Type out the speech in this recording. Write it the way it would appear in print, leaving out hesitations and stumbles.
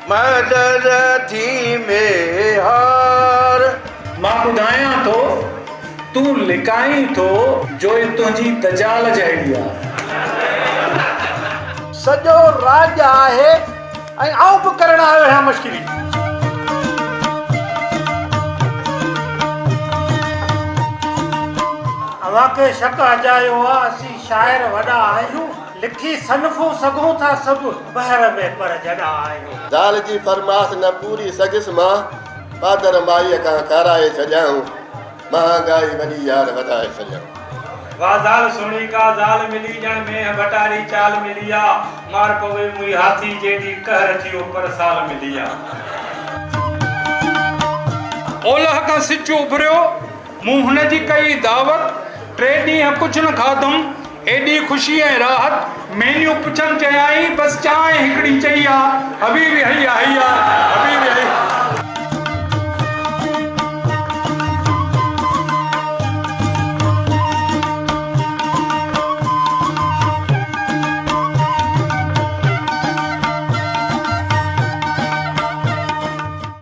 मदद थी में हार मां ॿुधायां थो तूं लिकाई थो जो तुंहिंजी दजाल जहिड़ी आहे सॼो राज आहे ऐं आऊं बि करण आयो आहियां मश्किरी अवांखे शक अजायो आहे असीं शाइर वॾा आहियूं लिखी सनफूं सघूं था सभु बहर में पर जॾा आहियूं ज़ाल जी फरमास न पूरी सघिस मां पादर माईअ खां कराए छॾियाऊं महांगाई वॾी यार वधाए छॾियाऊं वाह ज़ाल सुणी का ज़ाल मिली ॼण में बटारी चाल मिली आ मार पवे मुई हाथी जेडी कहर थियो पर साल मिली आ ओलह खां सिच उभरियो मूं हुन जी कई दावत 3 ॾींहं कुझु न खाधुमि एॾी ख़ुशी ऐं राहत मेन्यू पुछण चयाई बसि चांहि हिकिड़ी चई आहे हबीबी हई आहे